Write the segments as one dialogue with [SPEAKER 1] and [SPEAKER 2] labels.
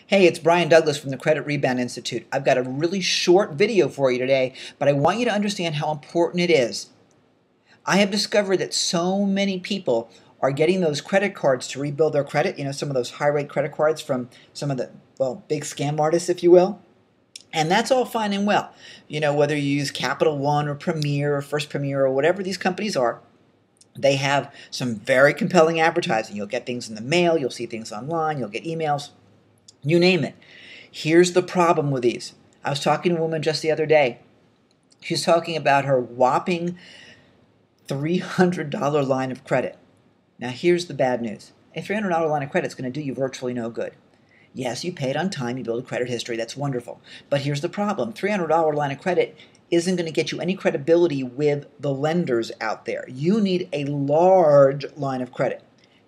[SPEAKER 1] Hey, it's Brian Douglas from the Credit Rebound Institute. I've got a really short video for you today, but I want you to understand how important it is. I have discovered that so many people are getting those credit cards to rebuild their credit, some of those high-rate credit cards from some of the, big scam artists, if you will. And that's all fine and well. Whether you use Capital One or Premier or First Premier or whatever these companies are, they have some very compelling advertising. You'll get things in the mail, you'll see things online, you'll get emails. You name it. Here's the problem with these. I was talking to a woman just the other day. She's talking about her whopping $300 line of credit. Now here's the bad news. A $300 line of credit is going to do you virtually no good. Yes, you pay it on time, you build a credit history, that's wonderful. But here's the problem. $300 line of credit isn't going to get you any credibility with the lenders out there. You need a large line of credit.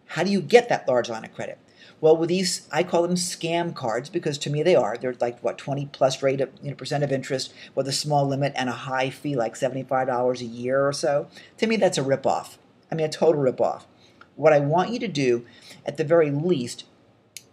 [SPEAKER 1] How do you get that large line of credit? Well, with these, I call them scam cards because to me they are. They're like, 20+ rate of, percent of interest with a small limit and a high fee, like $75 a year or so. To me, that's a ripoff. I mean, a total ripoff. What I want you to do, at the very least,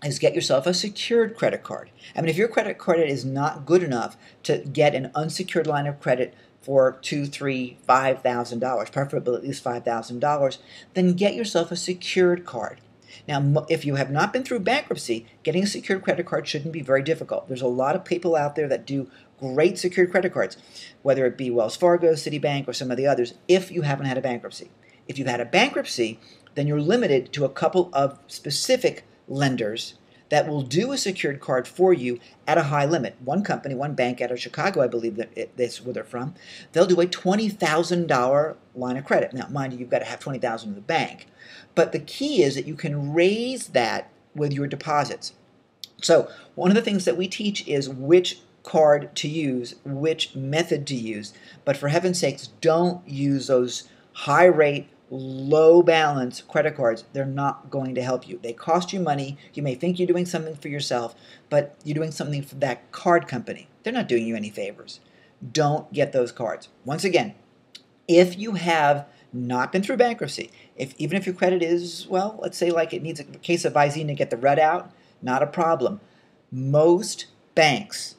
[SPEAKER 1] is get yourself a secured credit card. I mean, if your credit is not good enough to get an unsecured line of credit for $2,000, $3,000, $5,000, preferably at least $5,000, then get yourself a secured card. Now, if you have not been through bankruptcy, getting a secured credit card shouldn't be very difficult. There's a lot of people out there that do great secured credit cards, whether it be Wells Fargo, Citibank, or some of the others, if you haven't had a bankruptcy. If you've had a bankruptcy, then you're limited to a couple of specific lenders that will do a secured card for you at a high limit. One company, one bank out of Chicago, I believe that's where they're from, they'll do a $20,000 line of credit. Now, mind you, you've got to have $20,000 in the bank. But the key is that you can raise that with your deposits. So one of the things that we teach is which card to use, which method to use. But for heaven's sakes, don't use those high rate, low balance credit cards. They're not going to help you. They cost you money. You may think you're doing something for yourself, but you're doing something for that card company. They're not doing you any favors. Don't get those cards. Once again, if you have not been through bankruptcy, even if your credit is, let's say like it needs a case of Visine to get the red out, not a problem. Most banks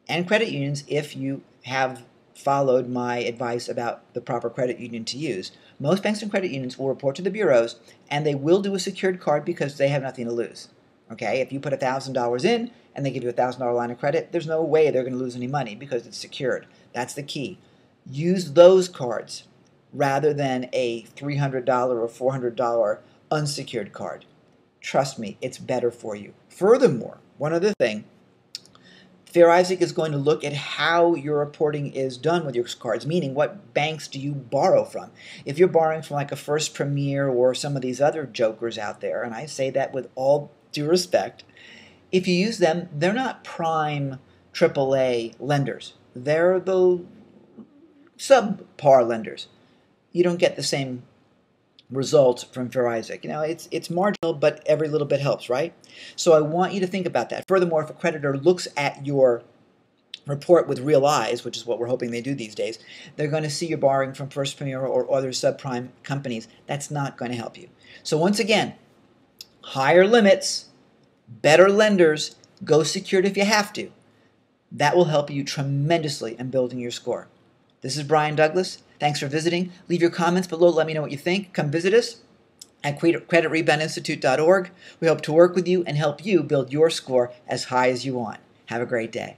[SPEAKER 1] and credit unions, if you have followed my advice about the proper credit union to use, most banks and credit unions will report to the bureaus and they will do a secured card because they have nothing to lose. Okay, if you put $1,000 in and they give you a $1,000 line of credit, there's no way they're going to lose any money because it's secured. That's the key. Use those cards rather than a $300 or $400 unsecured card. Trust me, it's better for you. Furthermore, one other thing, Fair Isaac is going to look at how your reporting is done with your cards, meaning what banks do you borrow from. If you're borrowing from like a First Premier or some of these other jokers out there, and I say that with all due respect, if you use them, they're not prime AAA lenders. They're the subpar lenders. You don't get the same results from Fair Isaac. It's marginal, but every little bit helps, right? So I want you to think about that. Furthermore, if a creditor looks at your report with real eyes, which is what we're hoping they do these days, they're going to see you're borrowing from First Premier or other subprime companies. That's not going to help you. So once again, higher limits, better lenders, go secured if you have to. That will help you tremendously in building your score. This is Brian Douglas. Thanks for visiting. Leave your comments below. Let me know what you think. Come visit us at creditreboundinstitute.org. We hope to work with you and help you build your score as high as you want. Have a great day.